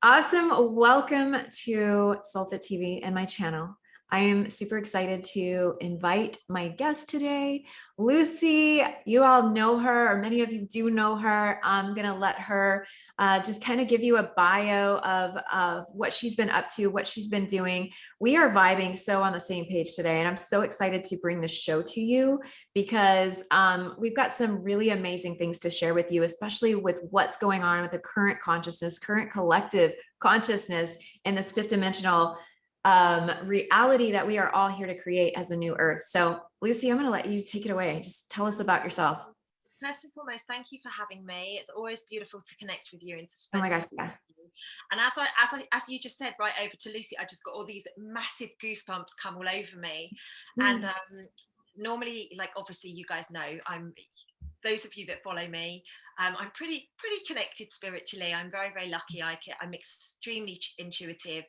Awesome. Welcome to SoulFit TV and my channel. I am super excited to invite my guest today, Lucy. You all know her, or many of you do know her. I'm going to let her just kind of give you a bio of what she's been up to, what she's been doing. We are vibing so on the same page today, and I'm so excited to bring this show to you because we've got some really amazing things to share with you, especially with what's going on with the current consciousness, current collective consciousness, and this fifth dimensional reality that we are all here to create as a new earth. So Lucy, I'm going to let you take it away. Just tell us about yourself. First and foremost, thank you for having me. It's always beautiful to connect with you and to Oh spend my time gosh, yeah. with you. And as you just said, right over to Lucy, I just got all these massive goosebumps come all over me. And normally, like obviously, you guys know, those of you that follow me, I'm pretty connected spiritually. I'm very lucky. I'm extremely intuitive,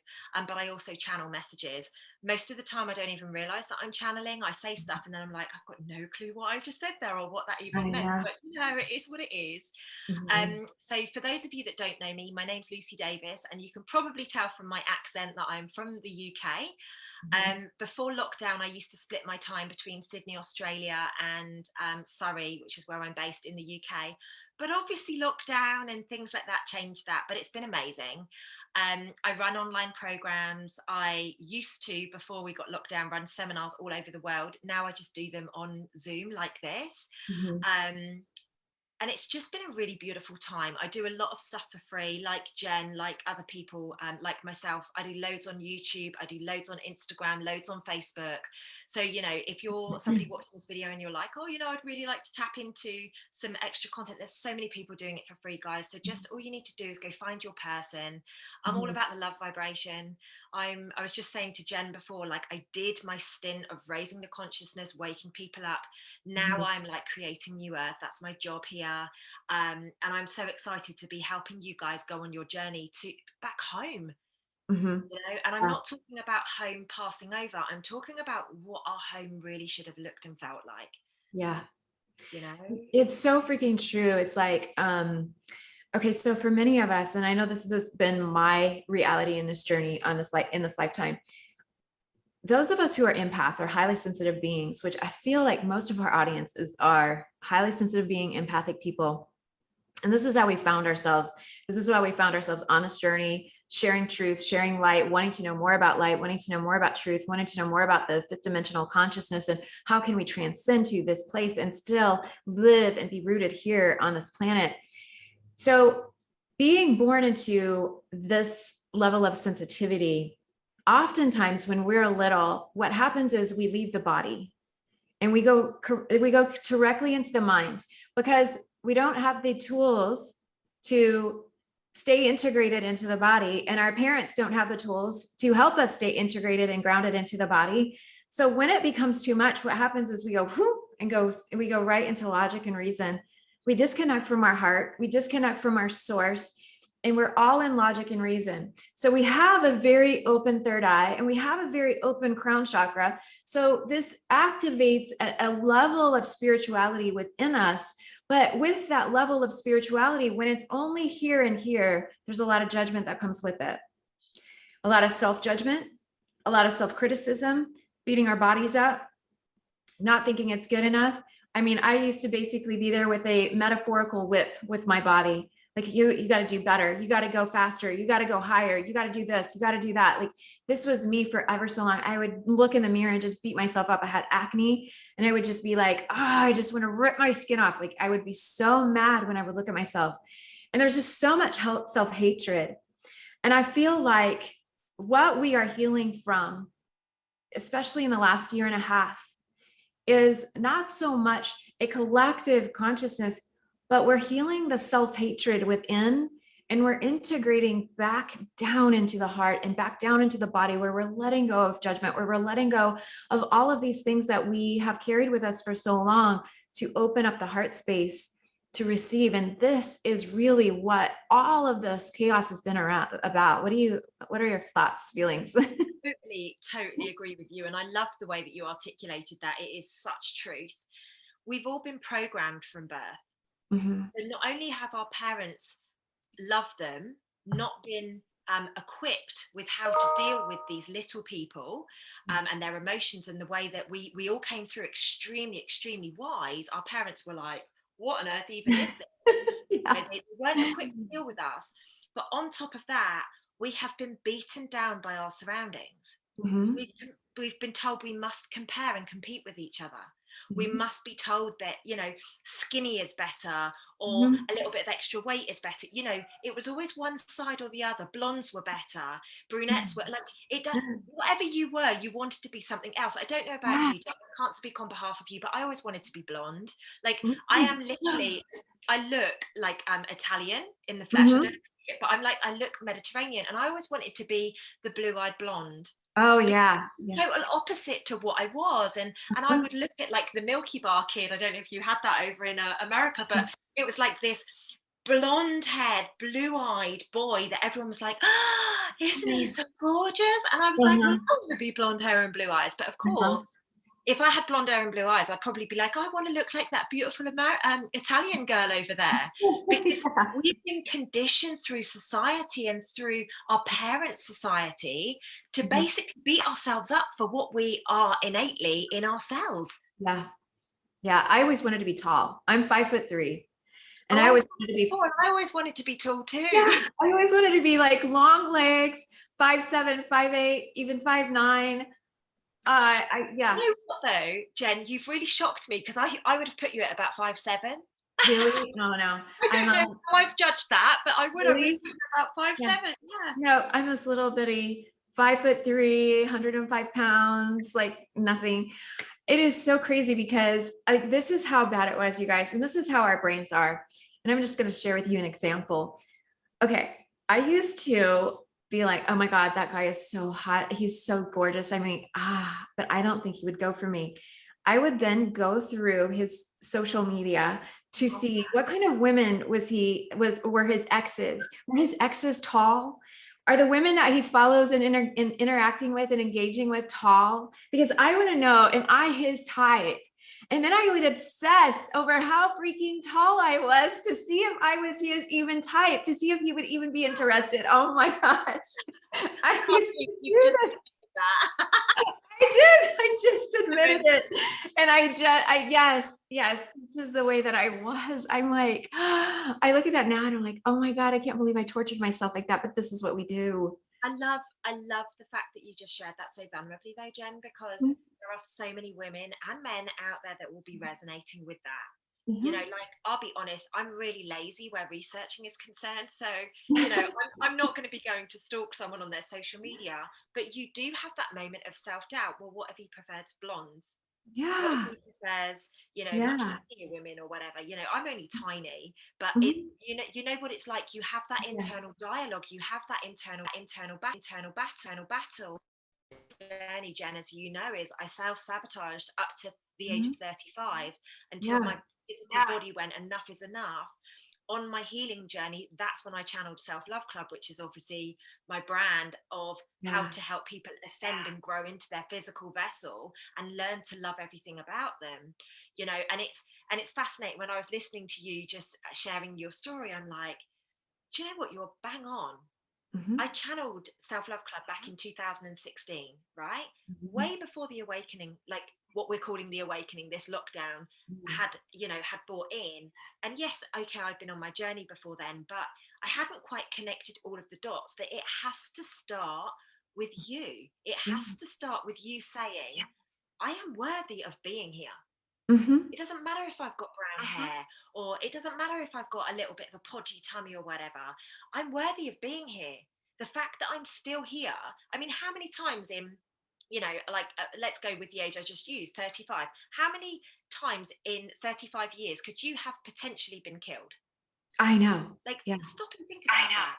but I also channel messages. Most of the time, I don't even realize that I'm channeling. I say stuff, and then I'm like, I've got no clue what I just said there or what that even meant. Yeah. But it is what it is. Mhm. So for those of you that don't know me, my name's Lucy Davis, and you can probably tell from my accent that I'm from the UK. Mhm. Before lockdown, I used to split my time between Sydney, Australia, and Surrey, which is where I'm based in the UK. But obviously, lockdown and things like that changed that. But it's been amazing. I run online programs. I used to, before we got locked down, run seminars all over the world. Now I just do them on Zoom like this. Mhm. Um, and it's just been a really beautiful time. I do a lot of stuff for free, like Jen, like other people, like myself. I do loads on YouTube, I do loads on Instagram, loads on Facebook. So, if you're somebody watching this video and you're like, oh, I'd really like to tap into some extra content, there's so many people doing it for free, guys. So just all you need to do is go find your person. I'm all Mhm. about the love vibration. I was just saying to Jen before, like I did my stint of raising the consciousness, waking people up. Now Mhm. I'm like creating new earth. That's my job here. And I'm so excited to be helping you guys go on your journey to back home. Mhm. And I'm Yeah. not talking about home passing over. I'm talking about what our home really should have looked and felt like. Yeah. You know. It's so freaking true. It's like, okay, so for many of us, and I know this has been my reality in this journey on this in this lifetime, those of us who are empath or highly sensitive beings, which I feel like most of our audiences are highly sensitive being empathic people. And this is how we found ourselves. This is why we found ourselves on this journey, sharing truth, sharing light, wanting to know more about light, wanting to know more about truth, wanting to know more about the fifth dimensional consciousness and how can we transcend to this place and still live and be rooted here on this planet. So being born into this level of sensitivity, oftentimes when we're little, what happens is we leave the body and we go directly into the mind because we don't have the tools to stay integrated into the body, and our parents don't have the tools to help us stay integrated and grounded into the body. So when it becomes too much, what happens is we go whoop and we go right into logic and reason. We disconnect from our heart, we disconnect from our source, and we're all in logic and reason. So we have a very open third eye and we have a very open crown chakra. So this activates a level of spirituality within us. But with that level of spirituality, when it's only here and here, there's a lot of judgment that comes with it. A lot of self-judgment, a lot of self-criticism, beating our bodies up, not thinking it's good enough. I mean, I used to basically be there with a metaphorical whip with my body. Like you got to do better. You got to go faster. You got to go higher. You got to do this. You got to do that. Like this was me for ever so long. I would look in the mirror and just beat myself up. I had acne and I would just be like, oh, I just want to rip my skin off. Like I would be so mad when I would look at myself. And there's just so much self-hatred. And I feel like what we are healing from, especially in the last year and a half, is not so much a collective consciousness, but we're healing the self-hatred within and we're integrating back down into the heart and back down into the body where we're letting go of judgment, where we're letting go of all of these things that we have carried with us for so long to open up the heart space to receive. And this is really what all of this chaos has been about. What are your thoughts, feelings? Totally agree with you. And I love the way that you articulated that. It is such truth. We've all been programmed from birth. Mhm. So not only have our parents loved them, not been equipped with how to deal with these little people and their emotions, and the way that we all came through extremely wise. Our parents were like, what on earth even is this? Yeah. They weren't equipped to deal with us. But on top of that, we have been beaten down by our surroundings. Mhm. We've been told we must compare and compete with each other. We Mhm. must be told that, skinny is better, or Mhm. a little bit of extra weight is better. It was always one side or the other. Blondes were better, brunettes were, like, it does. Whatever you were, you wanted to be something else. I don't know about Yeah. you, I can't speak on behalf of you, but I always wanted to be blonde. Like, Me I too. am literally, I look like I'm Italian in the flesh. I don't, Mhm. but I look Mediterranean, and I always wanted to be the blue-eyed blonde. Oh yeah. Yeah. Total opposite to what I was, and I would look at, like, the Milky Bar kid. I don't know if you had that over in America, but it was like this blonde haired, blue eyed boy that everyone was like, isn't he so gorgeous? And I was like, well, Uh-huh. I want to be blonde hair and blue eyes, but of Uh-huh. course, if I had blonde hair and blue eyes, I'd probably be like, I want to look like that beautiful Italian girl over there, because Yeah. we've been conditioned through society and through our parents' society to Mhm. basically beat ourselves up for what we are innately in ourselves. Yeah. Yeah. I always wanted to be tall. I'm 5'3", and Oh, I I'm always wanted to be, 4, and I always wanted to be tall yeah, too. I always wanted to be like long legs, 5'7", 5'8", even 5'9". Yeah, You know what though, Jen, you've really shocked me, because I would have put you at about 5'7". really? No, no. I I'm don't know how I've judged that, but I would have really, put you about five yeah. seven. Yeah. No, I'm this little bitty 5'3", 105 pounds, like nothing. It is so crazy because this is how bad it was, you guys. And this is how our brains are. And I'm just going to share with you an example. Okay. I used to be like, oh my God, that guy is so hot. He's so gorgeous. I mean, but I don't think he would go for me. I would then go through his social media to see what kind of women were his exes. Were his exes tall? Are the women that he follows and interacting with and engaging with tall? Because I want to know, am I his type? And then I would obsess over how freaking tall I was to see if I was his even type, to see if he would even be interested. Oh my gosh. I used to You've do just that. that. I did. I just admitted it. And yes, this is the way that I was. I'm like, I look at that now and I'm like, oh my God, I can't believe I tortured myself like that. But this is what we do. I love the fact that you just shared that so vulnerably though, Jen, because there are so many women and men out there that will be resonating with that. Mhm. Like, I'll be honest, I'm really lazy where researching is concerned. So, I'm not going to be going to stalk someone on their social media, but you do have that moment of self-doubt. Well, what if he prefers blondes? What if Yeah. he prefers, much Yeah. skinnier women or whatever? I'm only tiny, but Mhm. you know what it's like. You have that Yeah. internal dialogue. You have that internal battle. Journey, Jen, as you know, is I self-sabotaged up to the age of Mhm. 35 until Yeah. my physical body went, enough is enough. On my healing journey, that's when I channeled Self-Love Club, which is obviously my brand of how Yeah. to help people ascend and grow into their physical vessel and learn to love everything about them. And it's fascinating. When I was listening to you just sharing your story, I'm like, do you know what? You're bang on. I Mhm. channeled Self-Love Club back in 2016, right? Mhm. Way before the awakening, like what we're calling the awakening, this lockdown had brought in. And yes, okay, I've been on my journey before then, but I hadn't quite connected all of the dots, that it has to start with you. It Yeah. has to start with you saying, I am worthy of being here. Mhm. It doesn't matter if I've got brown hair, or it doesn't matter if I've got a little bit of a podgy tummy or whatever. I'm worthy of being here. The fact that I'm still here, I mean, how many times in, let's go with the age I just used, 35. How many times in 35 years could you have potentially been killed? I know. Like, Yeah. stop and think about that.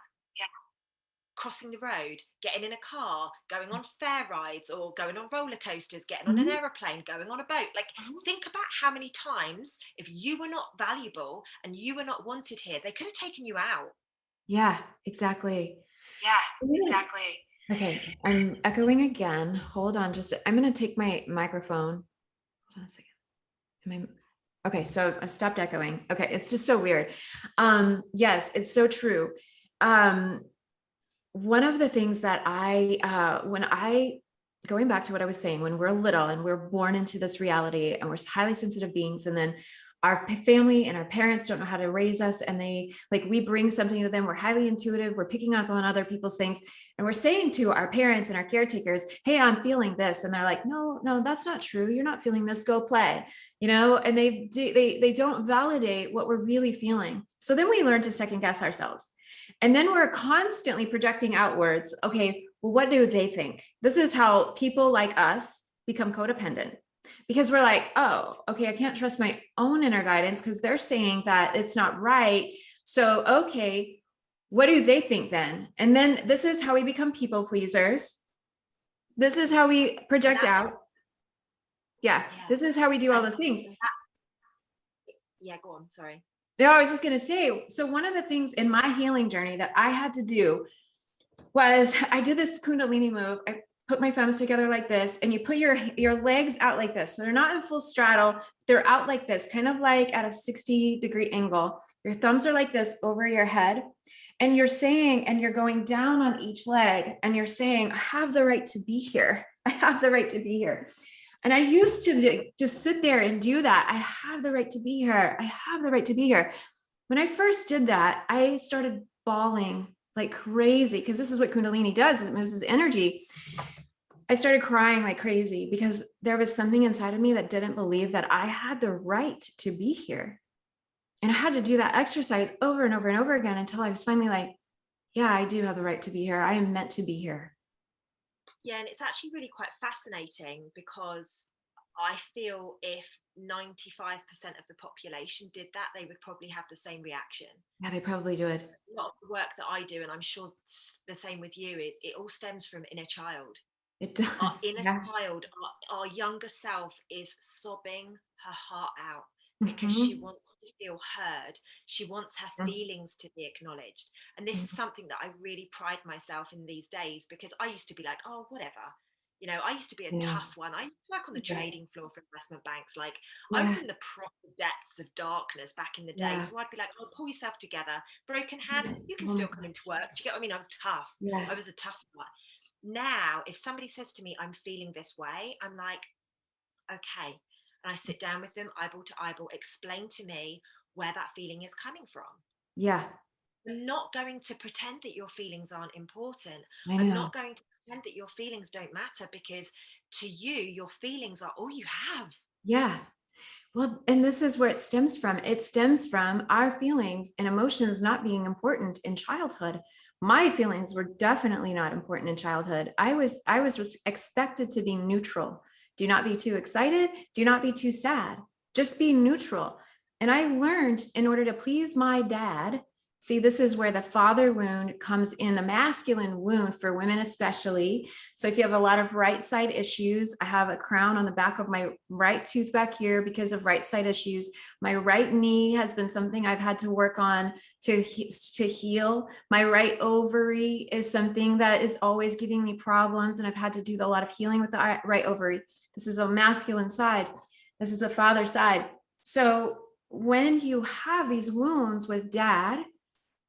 Crossing the road, getting in a car, going on fair rides, or going on roller coasters, getting on an Mhm. aeroplane, going on a boat. Like, think about how many times, if you were not valuable and you were not wanted here, they could have taken you out. Yeah, exactly. Yeah, I'm gonna- exactly. Okay, I'm echoing again. Hold on, I'm gonna take my microphone. Hold on a second. Okay, so I stopped echoing. Okay, it's just so weird. Yes, it's so true. Um, one of the things that going back to what I was saying, when we're little and we're born into this reality and we're highly sensitive beings, and then our family and our parents don't know how to raise us, and we bring something to them. We're highly intuitive. We're picking up on other people's things, and we're saying to our parents and our caretakers, "Hey, I'm feeling this," and they're like, "No, no, that's not true. You're not feeling this. Go play." And they don't validate what we're really feeling. So then we learn to second guess ourselves. And then we're constantly projecting outwards. Okay, well, what do they think? This is how people like us become codependent, because we're like, oh, okay, I can't trust my own inner guidance because they're saying that it's not right. So, okay, what do they think then? And then this is how we become people pleasers. This is how we project out. Yeah, this is how we do all those things. Yeah, go on. Sorry. No, I was just going to say, so one of the things in my healing journey that I had to do was I did this Kundalini move. I put my thumbs together like this, and you put your legs out like this. So they're not in full straddle. They're out like this, kind of like at a 60-degree angle. Your thumbs are like this over your head. And you're saying, and you're going down on each leg, and you're saying, I have the right to be here. I have the right to be here. And I used to just sit there and do that. I have the right to be here. I have the right to be here. When I first did that, I started bawling like crazy, because this is what Kundalini does, is it moves as energy. I started crying like crazy because there was something inside of me that didn't believe that I had the right to be here. And I had to do that exercise over and over and over again until I was finally like, yeah, I do have the right to be here. I am meant to be here. Yeah, and it's actually really quite fascinating, because I feel if 95% of the population did that, they would probably have the same reaction. Yeah, they probably do it. A lot of the work that I do, and I'm sure the same with you, is it all stems from inner child. It does. Our inner child, our younger self is sobbing her heart out because she wants to feel heard. She wants her feelings to be acknowledged. And this is something that I really pride myself in these days, because I used to be like, oh, whatever. I used to be a tough one. I used to work on the trading floor for investment banks. Like, I was in the proper depths of darkness back in the day. So I'd be like, oh, pull yourself together. Broken hand, you can still come into work. Do you get what I mean? I was tough. I was a tough one. Now, if somebody says to me, I'm feeling this way, I'm like, okay. And I sit down with them, eyeball to eyeball, explain to me where that feeling is coming from. Yeah. I'm not going to pretend that your feelings aren't important. I'm not going to pretend that your feelings don't matter, because to you, your feelings are all you have. Yeah. Well, and this is where it stems from. It stems from our feelings and emotions not being important in childhood. My feelings were definitely not important in childhood. I was expected to be neutral. Do not be too excited. Do not be too sad. Just be neutral. And I learned, in order to please my dad, see, this is where the father wound comes in, the masculine wound for women especially. So if you have a lot of right side issues, I have a crown on the back of my right tooth back here because of right side issues. My right knee has been something I've had to work on to heal. My right ovary is something that is always giving me problems, and I've had to do a lot of healing with the right ovary. This is a masculine side. This is the father side. So when you have these wounds with dad,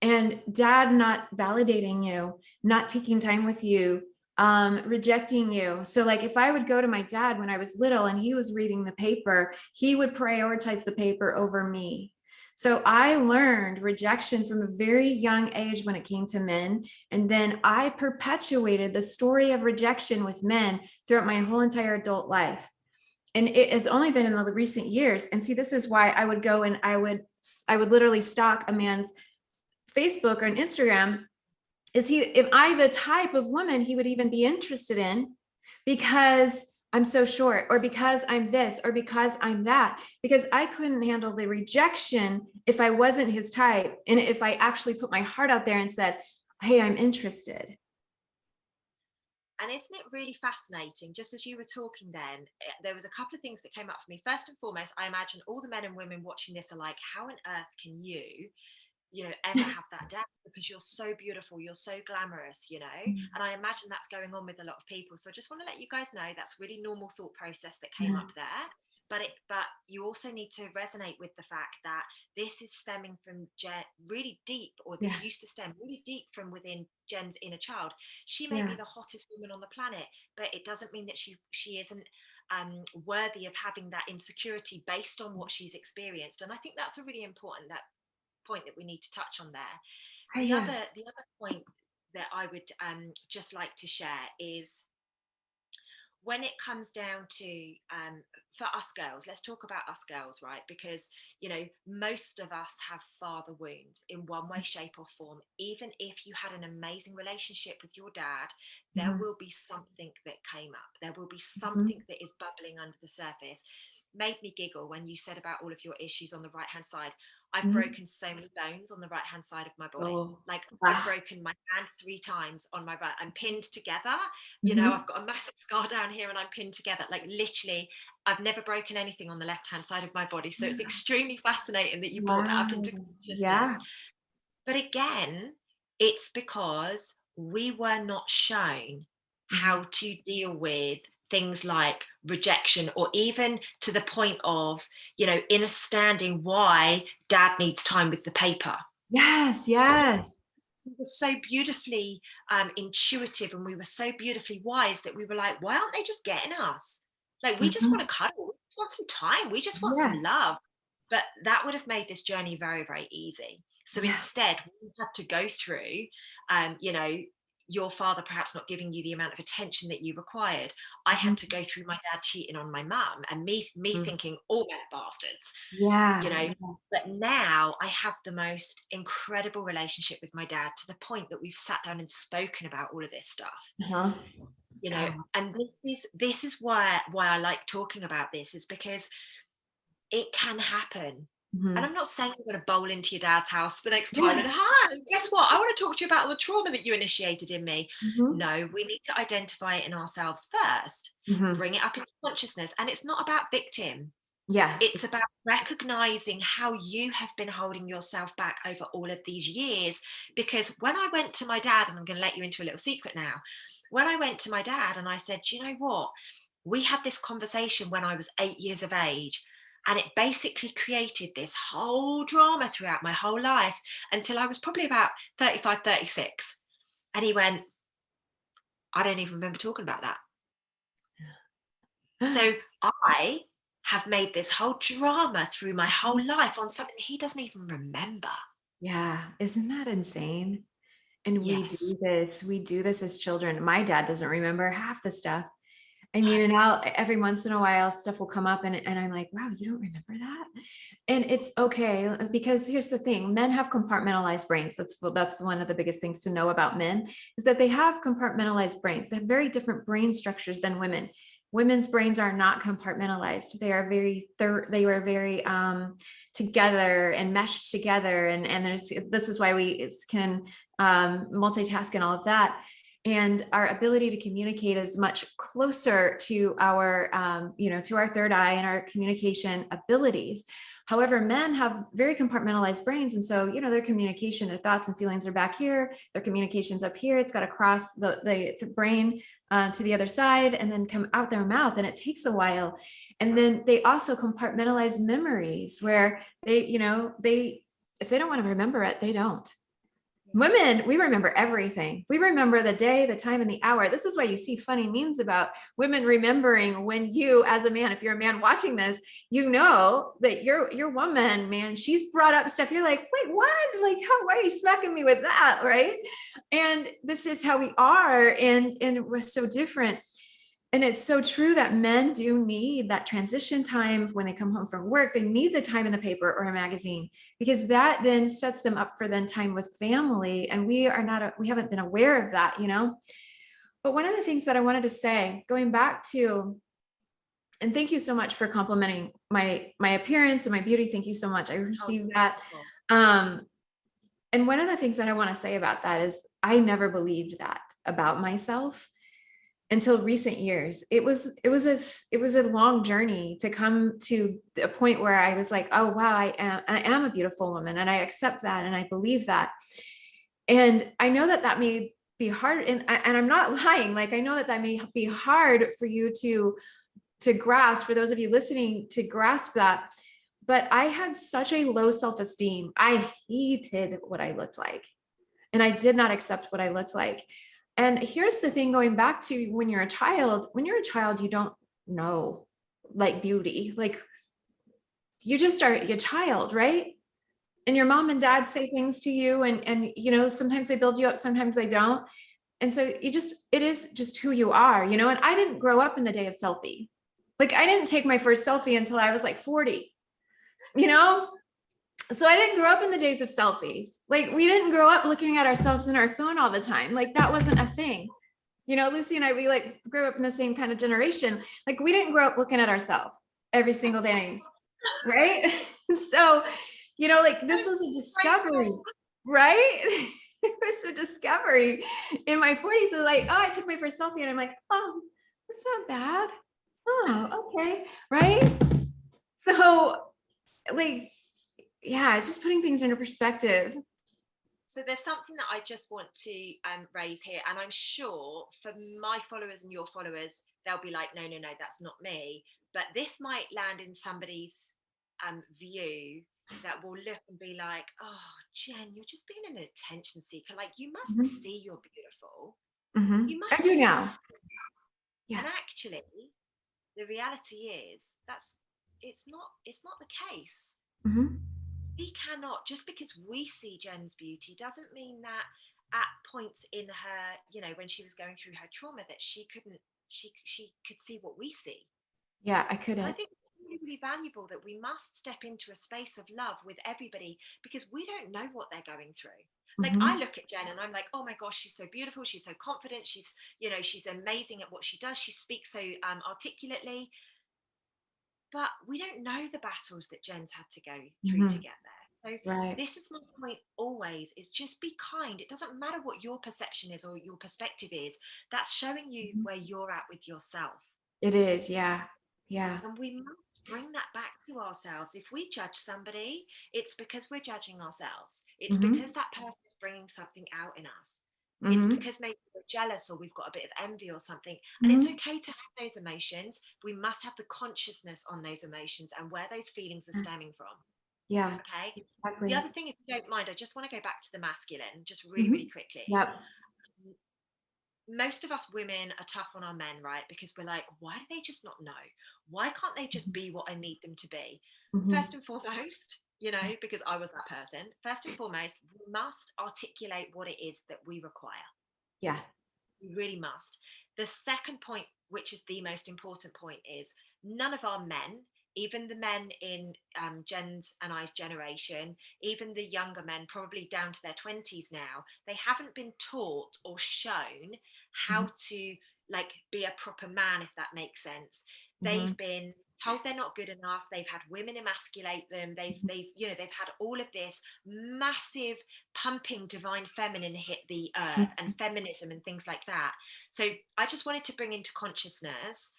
and dad not validating you, not taking time with you, rejecting you. So like if I would go to my dad when I was little and he was reading the paper, he would prioritize the paper over me. So I learned rejection from a very young age when it came to men. And then I perpetuated the story of rejection with men throughout my whole entire adult life. And it has only been in the recent years. And see, this is why I would go and I would literally stalk a man's Facebook or an Instagram. If I the type of woman he would even be interested in, because I'm so short, or because I'm this, or because I'm that, because I couldn't handle the rejection if I wasn't his type. And if I actually put my heart out there and said, hey, I'm interested. And isn't it really fascinating? Just as you were talking then, there was a couple of things that came up for me. First and foremost, I imagine all the men and women watching this are like, how on earth can you ever have that doubt, because you're so beautiful, you're so glamorous, and I imagine that's going on with a lot of people. So I just want to let you guys know that's really normal thought process that came up there. but you also need to resonate with the fact that this is stemming from Jen really deep, or Yeah. this used to stem really deep from within Jen's inner child. She may be Yeah. the hottest woman on the planet, but it doesn't mean that she isn't worthy of having that insecurity based on what she's experienced. And I think that's a really important point that we need to touch on there. The Yeah. other point that I would just like to share is, when it comes down to for us girls, let's talk about us girls, right? Because most of us have father wounds in one way, shape, or form. Even if you had an amazing relationship with your dad, there Mhm. will be something that came up. There will be something Mhm. that is bubbling under the surface. Made me giggle when you said about all of your issues on the right hand side. I've Mhm. broken so many bones on the right hand side of my body. Oh. Like, I've Ah. broken my hand 3 times on my right. I'm pinned together. I've Mhm. got a massive scar down here and I'm pinned together. Like, literally, I've never broken anything on the left hand side of my body. So it's extremely fascinating that you brought that up into Wow. consciousness. Yeah. But again, it's because we were not shown Mhm. how to deal with things like rejection, or even to the point of, understanding why dad needs time with the paper. Yes. Yes. We were so beautifully intuitive, and we were so beautifully wise that we were like, why aren't they just getting us? Like, we just want Mhm. to cuddle, we just want some time, we just want some Yeah. love. But that would have made this journey very, very easy. So Yeah. instead, we had to go through, um, you know, your father perhaps not giving you the amount of attention that you required. I had Mhm. to go through my dad cheating on my mum, and me Mhm. thinking all men are bastards, you Yeah. know. But now I have the most incredible relationship with my dad, to the point that we've sat down and spoken about all of this stuff, Uh-huh. Oh. and this is why I like talking about this, is because it can happen. And Mhm. I'm not saying you're going to bowl into your dad's house the next time and, Yeah. hi, guess what, I want to talk to you about the trauma that you initiated in me. Mhm. No, we need to identify it in ourselves first, Mhm. bring it up into consciousness. And it's not about victim, Yeah. it's about recognizing how you have been holding yourself back over all of these years. Because when I went to my dad, and I'm going to let you into a little secret now, when I went to my dad and I said, you know what, we had this conversation when I was 8 years of age, and it basically created this whole drama throughout my whole life until I was probably about 35, 36. And he went, I don't even remember talking about that. So I have made this whole drama through my whole life on something he doesn't even remember. Yeah. Isn't that insane? And Yes. we do this as children. My dad doesn't remember half the stuff. I No. mean, and I'll every once in a while stuff will come up and I'm like, wow, you don't remember that? And it's okay, because here's the thing, men have compartmentalized brains. That's one of the biggest things to know about men, is that they have compartmentalized brains. They have very different brain structures than women. Women's brains are not compartmentalized. They are very together and meshed together. And this is why we can multitask and all of that. And our ability to communicate is much closer to our to our third eye and our communication abilities. However, men have very compartmentalized brains, and so their communication, their thoughts and feelings are back here, their communication's up here, it's got to cross the brain to the other side and then come out their mouth, and it takes a while. And then they also compartmentalize memories, where they if they don't want to remember it, they don't. Women, we remember everything. We remember the day, the time, and the hour. This is why you see funny memes about women remembering when you, as a man, if you're a man watching this, that your woman, man, she's brought up stuff. You're like, wait, what? Like, why are you smacking me with that? Right. And this is how we are. And we're so different. And it's so true that men do need that transition time when they come home from work. They need the time in the paper or a magazine, because that then sets them up for then time with family. And we haven't been aware of that. But one of the things that I wanted to say, going back to, and thank you so much for complimenting my appearance and my beauty. Thank you so much. I Oh, received you're that. wonderful. Um, and one of the things that I want to say about that is I never believed that about myself until recent years. It was a long journey to come to a point where I was like, oh wow, I am a beautiful woman, and I accept that, and I believe that. And I know that may be hard, and I'm not lying. Like, I know that may be hard for you to to grasp, for those of you listening, to grasp that. But I had such a low self-esteem. I hated what I looked like. And I did not accept what I looked like. And here's the thing, going back to when you're a child, you don't know like beauty. Like you just are a child, right? And your mom and dad say things to you, and you know, sometimes they build you up, sometimes they don't. And so it is just who you are, you know. And I didn't grow up in the day of selfie. Like I didn't take my first selfie until I was like 40, you know? So I didn't grow up in the days of selfies. Like we didn't grow up looking at ourselves in our phone all the time. Like that wasn't a thing. You know, Lucy and I, we like grew up in the same kind of generation. Like we didn't grow up looking at ourselves every single day. Right. So, you know, like this was a discovery, right? It was a discovery in my 40s. So like, oh, I took my first selfie and I'm like, oh, that's not bad. Oh, okay. Right. So like, yeah, it's just putting things into perspective. So there's something that I just want to raise here, and I'm sure for my followers and your followers, they'll be like, no, that's not me. But this might land in somebody's view that will look and be like, oh, Jen, you're just being an attention seeker. Like you must see you're beautiful. You I must do now. Yeah. And actually, the reality is it's not the case. We cannot, just because we see Jen's beauty doesn't mean that at points in her, you know, when she was going through her trauma, that she could see what we see. Yeah, I couldn't. And I think it's really, really valuable that we must step into a space of love with everybody, because we don't know what they're going through. Like I look at Jen and I'm like, oh my gosh, she's so beautiful, she's so confident, she's, you know, she's amazing at what she does, she speaks so articulately. But we don't know the battles that Jen's had to go through to get there. So this is my point always, is just be kind. It doesn't matter what your perception is or your perspective is. That's showing you where you're at with yourself. It is, yeah. Yeah. And we must bring that back to ourselves. If we judge somebody, it's because we're judging ourselves. It's because that person is bringing something out in us. It's because maybe we're jealous or we've got a bit of envy or something. And it's okay to have those emotions. We must have the consciousness on those emotions and where those feelings are stemming from. Yeah. Okay. Exactly. The other thing, if you don't mind, I just want to go back to the masculine, just really, really quickly. Yep. Most of us women are tough on our men, right? Because we're like, why do they just not know? Why can't they just be what I need them to be? First and foremost, you know, because I was that person. First and foremost, we must articulate what it is that we require. Yeah. We really must. The second point, which is the most important point, is none of our men, even the men in Jen's and I's generation, even the younger men, probably down to their 20s now, they haven't been taught or shown how to like be a proper man, if that makes sense. They've been told they're not good enough. They've had women emasculate them. They've you know, they've had all of this massive pumping divine feminine hit the earth and feminism and things like that. So I just wanted to bring into consciousness,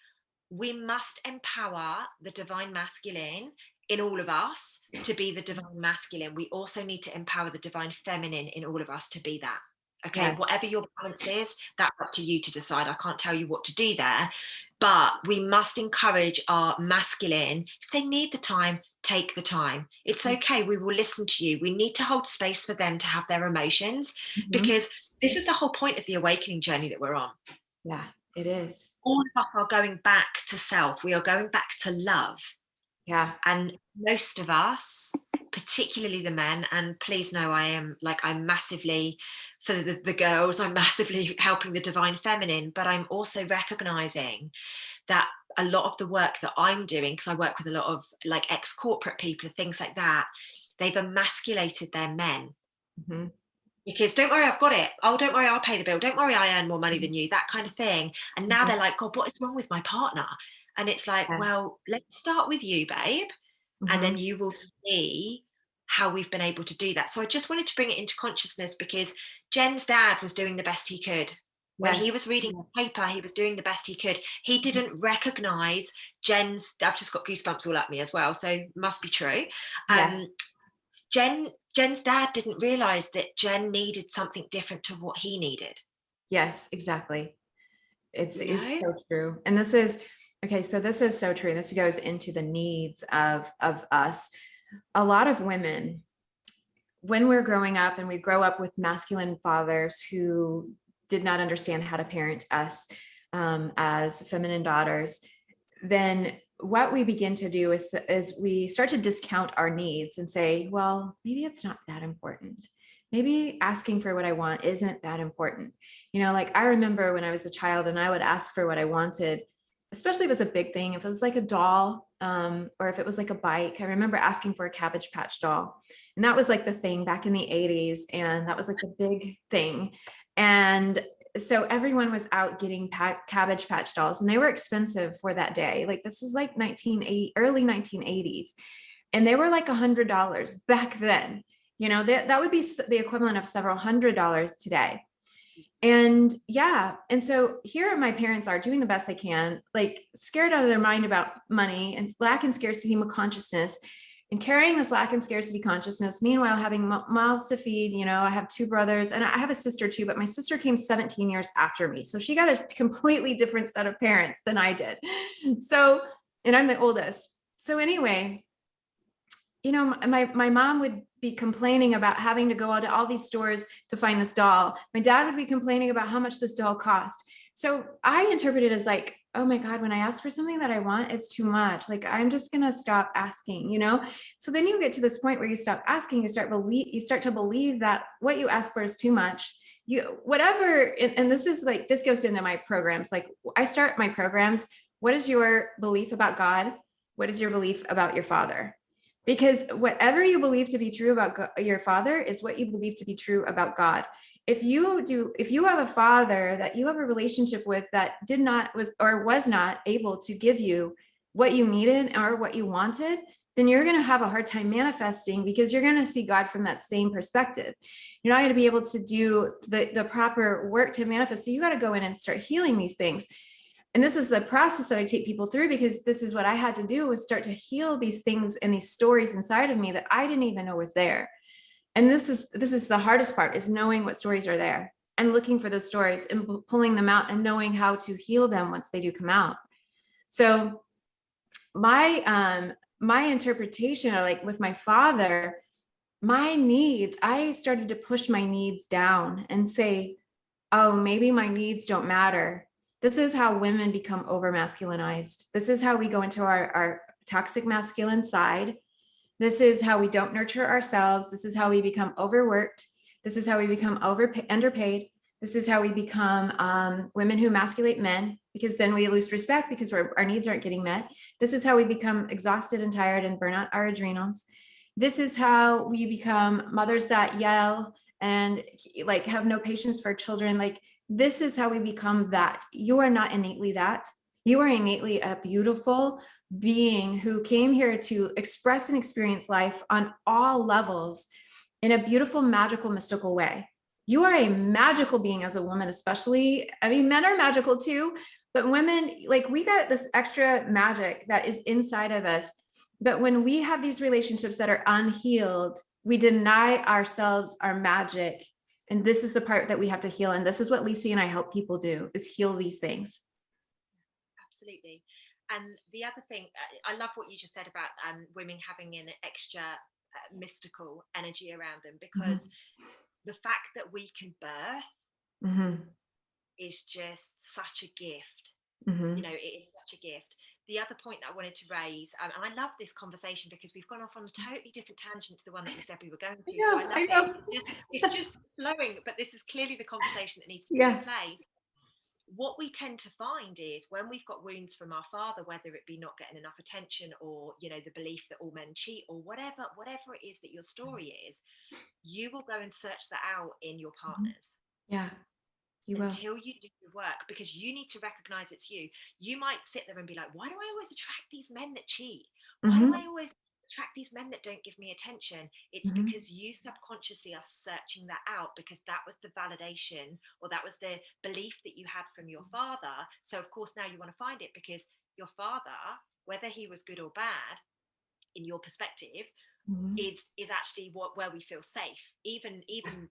we must empower the divine masculine in all of us to be the divine masculine. We also need to empower the divine feminine in all of us to be that. Okay, yes. Whatever your balance is, that's up to you to decide. I can't tell you what to do there, but we must encourage our masculine. If they need the time, take the time. It's okay. We will listen to you. We need to hold space for them to have their emotions, because this is the whole point of the awakening journey that we're on. Yeah, it is. All of us are going back to self. We are going back to love. Yeah. And most of us, particularly the men, and please know I'm massively, for the girls, I'm massively helping the divine feminine, but I'm also recognizing that a lot of the work that I'm doing, because I work with a lot of like ex-corporate people and things like that, they've emasculated their men. Because don't worry, I've got it. Oh, don't worry, I'll pay the bill. Don't worry, I earn more money than you, that kind of thing. And now they're like, God, what is wrong with my partner? And it's like, well, let's start with you, babe. And then you will see how we've been able to do that. So I just wanted to bring it into consciousness, because Jen's dad was doing the best he could. When he was reading the paper, he was doing the best he could. He didn't recognize Jen's, I've just got goosebumps all up me as well, so must be true. Jen's dad didn't realize that Jenn needed something different to what he needed. Yes, exactly. It's so true. And this is, Okay, so this is so true. This goes into the needs of us. A lot of women, when we're growing up and we grow up with masculine fathers who did not understand how to parent us as feminine daughters, then what we begin to do is we start to discount our needs and say, well, maybe it's not that important. Maybe asking for what I want isn't that important. You know, like I remember when I was a child and I would ask for what I wanted, especially if it was a big thing, if it was like a doll, or if it was like a bike. I remember asking for a Cabbage Patch doll. And that was like the thing back in the 80s. And that was like the big thing. And so everyone was out getting Cabbage Patch dolls, and they were expensive for that day. Like this is like 1980, early 1980s. And they were like $100 back then. You know, that would be the equivalent of several $100s today. And yeah, and so here my parents are doing the best they can, like scared out of their mind about money and lack and scarcity consciousness, and carrying this lack and scarcity consciousness. Meanwhile, having mouths to feed. You know, I have two brothers and I have a sister too, but my sister came 17 years after me. So she got a completely different set of parents than I did. So, and I'm the oldest. So anyway, you know, my mom would be complaining about having to go out to all these stores to find this doll. My dad would be complaining about how much this doll cost. So I interpret it as like, oh my God, when I ask for something that I want, it's too much. Like I'm just gonna stop asking, you know? So then you get to this point where you stop asking, you start to believe that what you ask for is too much. You whatever, and this is like, this goes into my programs. Like I start my programs. What is your belief about God? What is your belief about your father? Because whatever you believe to be true about your father is what you believe to be true about God. If you have a father that you have a relationship with that was not able to give you what you needed or what you wanted, then you're going to have a hard time manifesting, because you're going to see God from that same perspective. You're not going to be able to do the proper work to manifest. So you got to go in and start healing these things. And this is the process that I take people through, because this is what I had to do, was start to heal these things and these stories inside of me that I didn't even know was there. And this is the hardest part, is knowing what stories are there and looking for those stories and pulling them out and knowing how to heal them once they do come out. So my interpretation, or like with my father, my needs, I started to push my needs down and say, oh, maybe my needs don't matter. This is how women become over masculinized. This is how we go into our toxic masculine side. This is how we don't nurture ourselves. This is how we become overworked. This is how we become underpaid. This is how we become women who emasculate men, because then we lose respect because our needs aren't getting met. This is how we become exhausted and tired and burn out our adrenals. This is how we become mothers that yell and like have no patience for children. Like this is how we become that. You are not innately that. You are innately a beautiful being who came here to express and experience life on all levels in a beautiful, magical, mystical way. You are a magical being as a woman, especially. I mean, men are magical too, but women, like we got this extra magic that is inside of us. But when we have these relationships that are unhealed, we deny ourselves our magic. And this is the part that we have to heal. And this is what Lucy and I help people do, is heal these things. Absolutely. And the other thing, I love what you just said about women having an extra mystical energy around them, because the fact that we can birth is just such a gift. You know, it is such a gift. The other point that I wanted to raise, and I love this conversation because we've gone off on a totally different tangent to the one that we said we were going to. So I love it. It's just flowing, but this is clearly the conversation that needs to be in place. What we tend to find is when we've got wounds from our father, whether it be not getting enough attention, or you know, the belief that all men cheat, or whatever it is that your story is, you will go and search that out in your partners. Yeah, you will. Until you do the work, because you need to recognize it's you. You might sit there and be like, why do I always attract these men that cheat? Why do I always attract these men that don't give me attention? It's because you subconsciously are searching that out, because that was the validation, or that was the belief that you had from your father. So of course now you want to find it, because your father, whether he was good or bad in your perspective, is actually where we feel safe. Even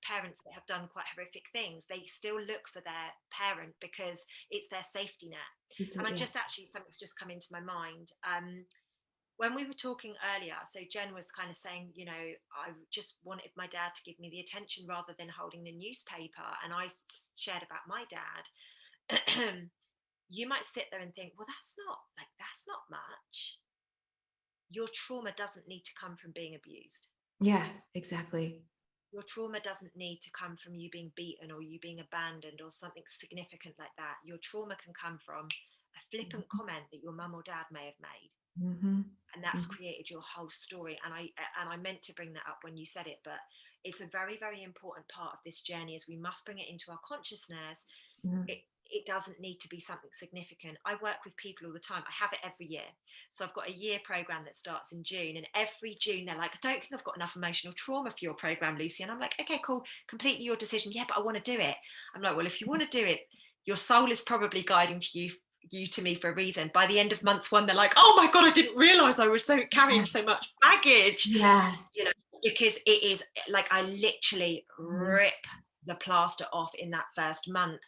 parents that have done quite horrific things, they still look for their parent because it's their safety net. And I Yeah. just actually, something's just come into my mind. When we were talking earlier, so Jen was kind of saying, you know, I just wanted my dad to give me the attention rather than holding the newspaper. And I shared about my dad. You might sit there and think, well, that's not much. Your trauma doesn't need to come from being abused. Yeah, exactly. Your trauma doesn't need to come from you being beaten or you being abandoned or something significant like that. Your trauma can come from a flippant comment that your mum or dad may have made. Mm-hmm. And that's Mm-hmm. created your whole story. And I meant to bring that up when you said it, but it's a very, very important part of this journey, is we must bring it into our consciousness. Mm-hmm. It doesn't need to be something significant. I work with people all the time. I have it every year. So I've got a year program that starts in June, and every June they're like, I don't think I've got enough emotional trauma for your program, Lucy. And I'm like, okay, cool, completely your decision. Yeah, but I want to do it. I'm like, well, if you want to do it, your soul is probably guiding you to me for a reason. By the end of month one, they're like, oh my God, I didn't realize I was carrying so much baggage. Yeah. You know, because it is like, I literally Mm-hmm. rip the plaster off in that first month.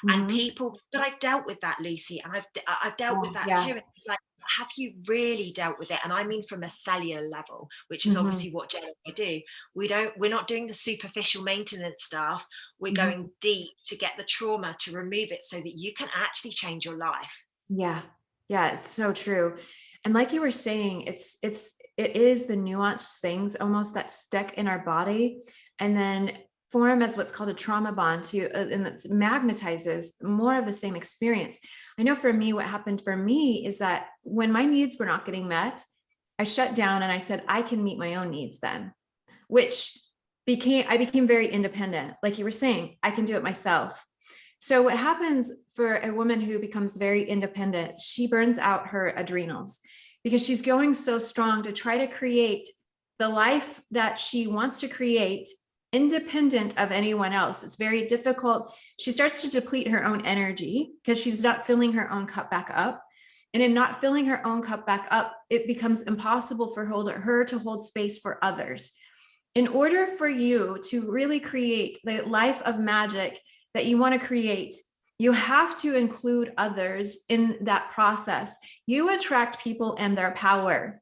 And Mm-hmm. people, but I've dealt with that, Lucy, and I've dealt with that Yeah. too. And it's like, have you really dealt with it? And I mean from a cellular level, which is Mm-hmm. obviously what Jen and I do. We're not doing the superficial maintenance stuff. We're Mm-hmm. going deep to get the trauma, to remove it so that you can actually change your life. Yeah. Yeah, it's so true. And like you were saying, it is the nuanced things almost that stick in our body and then form as what's called a trauma bond to, and it magnetizes more of the same experience. I know for me, what happened for me is that when my needs were not getting met, I shut down and I said, I can meet my own needs then, which I became very independent. Like you were saying, I can do it myself. So what happens for a woman who becomes very independent, she burns out her adrenals because she's going so strong to try to create the life that she wants to create independent of anyone else. It's very difficult. She starts to deplete her own energy because she's not filling her own cup back up. And in not filling her own cup back up, it becomes impossible for her to hold space for others. In order for you to really create the life of magic that you want to create, you have to include others in that process. You attract people and their power.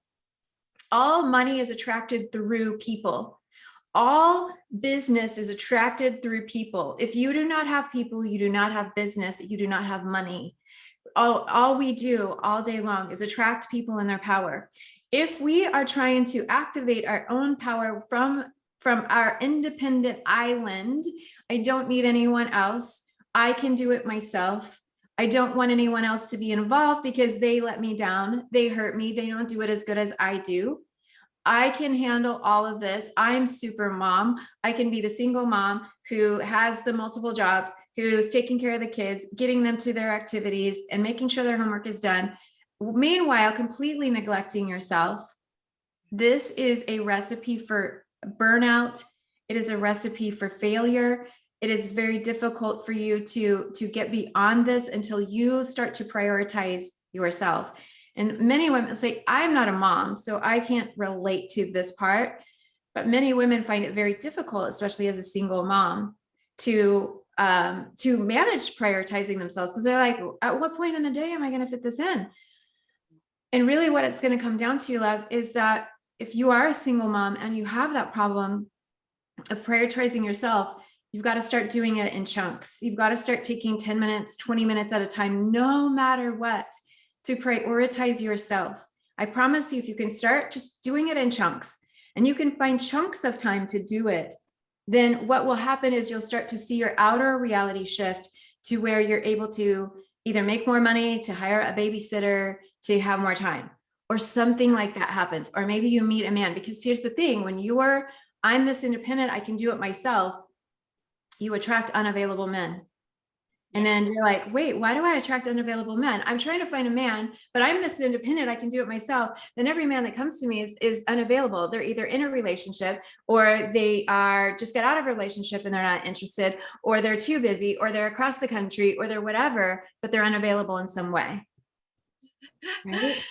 All money is attracted through people. All business is attracted through people. If you do not have people, you do not have business, you do not have money. All we do all day long is attract people and their power. If we are trying to activate our own power from our independent island, I don't need anyone else. I can do it myself. I don't want anyone else to be involved because they let me down. They hurt me. They don't do it as good as I do. I can handle all of this. I'm super mom. I can be the single mom who has the multiple jobs, who's taking care of the kids, getting them to their activities and making sure their homework is done. Meanwhile, completely neglecting yourself. This is a recipe for burnout. It is a recipe for failure. It is very difficult for you to get beyond this until you start to prioritize yourself. And many women say, I'm not a mom, so I can't relate to this part. But many women find it very difficult, especially as a single mom, to manage prioritizing themselves because they're like, at what point in the day am I going to fit this in? And really what it's going to come down to, love, is that if you are a single mom and you have that problem of prioritizing yourself, you've got to start doing it in chunks. You've got to start taking 10 minutes, 20 minutes at a time, no matter what, to prioritize yourself. I promise you, if you can start just doing it in chunks and you can find chunks of time to do it, then what will happen is you'll start to see your outer reality shift to where you're able to either make more money, to hire a babysitter, to have more time, or something like that happens. Or maybe you meet a man, because here's the thing, when I'm this independent, I can do it myself, you attract unavailable men. And then you're like, wait, why do I attract unavailable men? I'm trying to find a man, but I'm this independent, I can do it myself. Then every man that comes to me is unavailable. They're either in a relationship or they are just get out of a relationship and they're not interested, or they're too busy, or they're across the country, or they're whatever, but they're unavailable in some way. Right?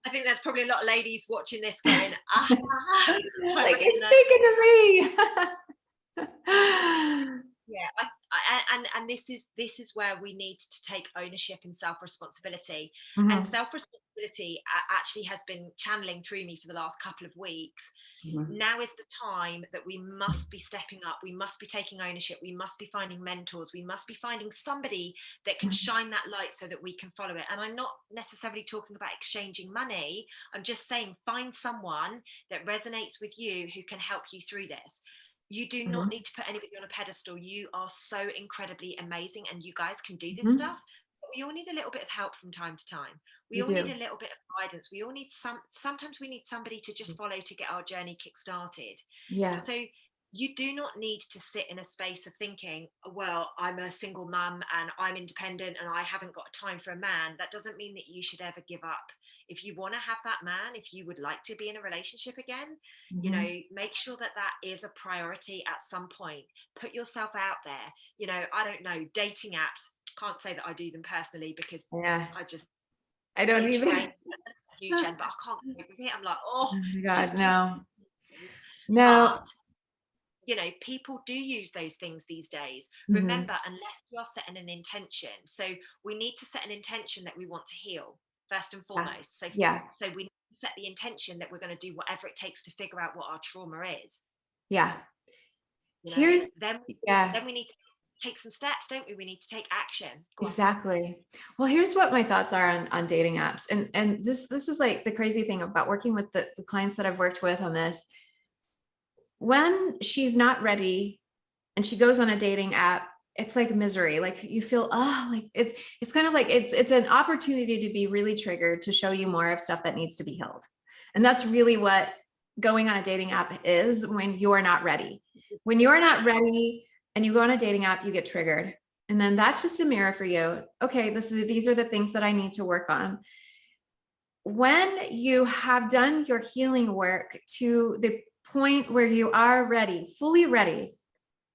I think there's probably a lot of ladies watching this going, ah, I Like, you're recognize. speaking to me. Yeah, and this is where we need to take ownership and self-responsibility. And Mhm, self-responsibility actually has been channeling through me for the last couple of weeks. mhm, Now is the time that we must be stepping up. We must be taking ownership. We must be finding mentors. We must be finding somebody that can mhm, shine that light so that we can follow it. And I'm not necessarily talking about exchanging money. I'm just saying find someone that resonates with you who can help you through this. You do not mhm, need to put anybody on a pedestal. You are so incredibly amazing and you guys can do this mhm. stuff. But we all need a little bit of help from time to time. We We all need do. a little bit of guidance. We all need sometimes we need somebody to just follow to get our journey kick started. Yeah. So you do not need to sit in a space of thinking, well, I'm a single mum and I'm independent and I haven't got time for a man. That doesn't mean that you should ever give up. If you want to have that man, if you would like to be in a relationship again, Mhm. make sure that that is a priority at some point. Put yourself out there. I don't know, dating apps. Can't say that I do them personally because Yeah. I just I don't age either. frame you, Jen, but I can't cope with it. I'm like, oh, Oh my it's God, just too no. scary. No. But people do use those things these days. Mhm. Remember, unless you are setting an intention. So we need to set an intention that we want to heal first and Yeah. foremost. So Yeah. we need to set the intention that we're going to do whatever it takes to figure out what our trauma is. Yeah. You know, Here's then yeah, then we need to take some steps, don't we? We need to take action. Go on. exactly. Well, here's what my thoughts are on dating apps. And this is like the crazy thing about working with the clients that I've worked with on this. When she's not ready and she goes on a dating app, it's like misery. Like you feel, oh, like it's kind of like it's an opportunity to be really triggered to show you more of stuff that needs to be healed. And that's really what going on a dating app is when you're not ready. When you're not ready and you go on a dating app, you get triggered. And then that's just a mirror for you. Okay, these are the things that I need to work on. When you have done your healing work to the point where you are ready, fully ready,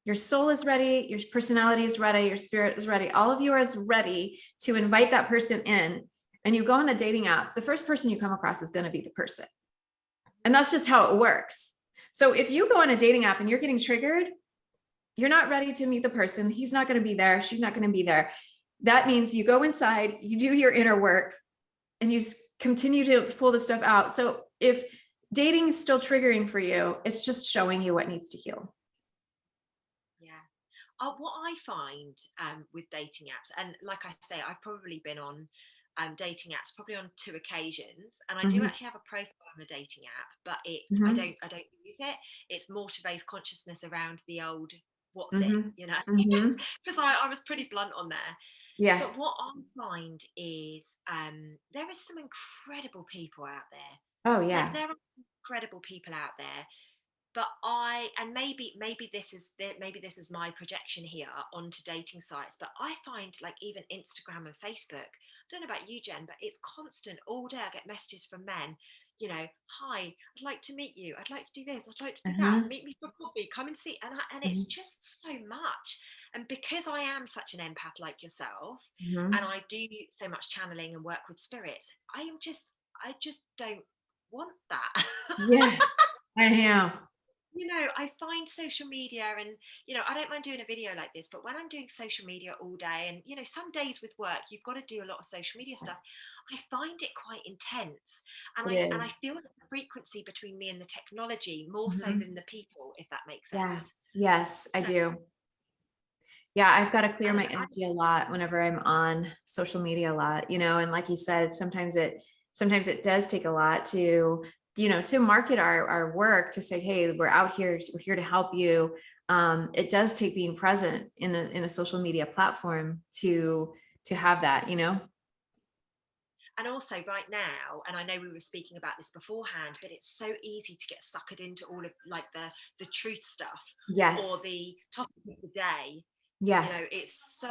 your soul is ready, your personality is ready, your spirit is ready, all of you are ready to invite that person in, and you go on the dating app, the first person you come across is going to be the person. And that's just how it works. So if you go on a dating app and you're getting triggered, you're not ready to meet the person. He's not going to be there. She's not going to be there. That means you go inside, you do your inner work, and you continue to pull the stuff out. So if dating is still triggering for you, it's just showing you what needs to heal. Yeah. What I find with dating apps, and like I say, I've probably been on dating apps probably on 2 occasions, and I do Mhm, actually have a profile on a dating app, but it's mhm, I don't use it. It's more to raise consciousness around the old what's it, mhm, you know, mhm. because I was pretty blunt on there. Yeah. But what I find is there is some incredible people out there. Oh, Like yeah. there are incredible people out there, but and maybe this is my projection here onto dating sites, but I find like even Instagram and Facebook, I don't know about you, Jen, but it's constant all day. I get messages from men, hi, I'd like to meet you, I'd like to do this, I'd like to do that, Uh-huh. meet me for coffee, come and see. And it's Mhm, just so much. And because I am such an empath like yourself, and mhm. I do so much channeling and work with spirits, I just don't want that. Yeah, I know. I find social media, and I don't mind doing a video like this, but when I'm doing social media all day, and some days with work you've got to do a lot of social media stuff, I find it quite intense. and It i and I is. feel the frequency between me and the technology more so than Mhm. the people, if that makes Yeah. sense. Yes, I So do. Yeah, I've got to clear I don't my know. energy a lot whenever I'm on social media a lot, and like you said, sometimes it does take a lot to market our work, to say, hey, we're here to help you. It does take being present in a social media platform to have that. And also right now, and I know we were speaking about this beforehand, but it's so easy to get suckered into all of like the truth stuff or Yes. the topic of the day. Yeah. It's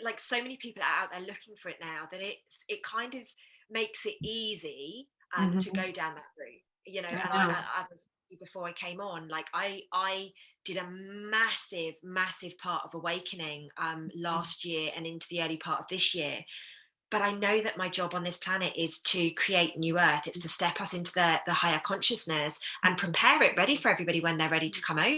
like so many people are out there looking for it now that it kind of makes it easy to Mhm. go down that route. I And know. as I said before I came on, like I did a massive part of awakening last year and into the early part of this year, but I know that my job on this planet is to create new earth. It's to step us into the higher consciousness and prepare it ready for everybody when they're ready to come over.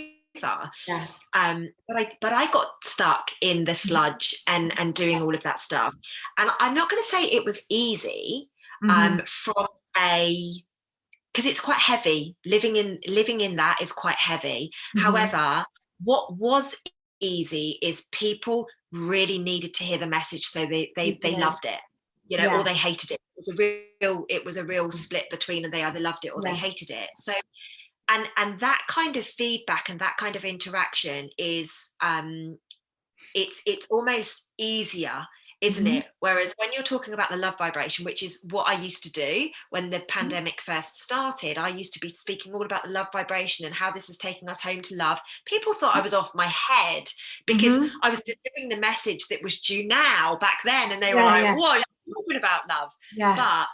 Yeah. But I got stuck in the sludge and doing all of that stuff. And I'm not going to say it was easy, from because it's quite heavy. Living in that is quite heavy. However, what was easy is people really needed to hear the message, so they loved it, or they hated it. It was a real split between, and they either loved it or they hated it. So and that kind of feedback and that kind of interaction is it's almost easier, isn't it? Whereas when you're talking about the love vibration, which is what I used to do when the pandemic first started, I used to be speaking all about the love vibration and how this is taking us home to love. People thought I was off my head because I was delivering the message that was due now back then, and they were like, whoa, you're talking about love. But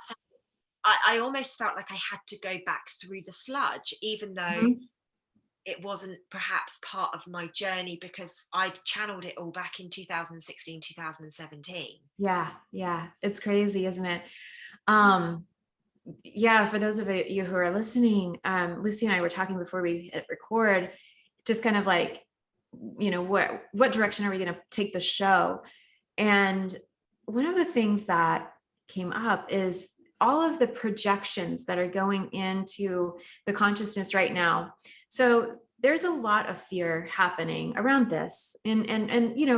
I almost felt like I had to go back through the sludge, even though it wasn't perhaps part of my journey, because I'd channeled it all back in 2016, 2017. Yeah. It's crazy, isn't it? Yeah. For those of you who are listening, Lucy and I were talking before we hit record, just kind of like, what direction are we going to take the show? And one of the things that came up is all of the projections that are going into the consciousness right now. So there's a lot of fear happening around this, and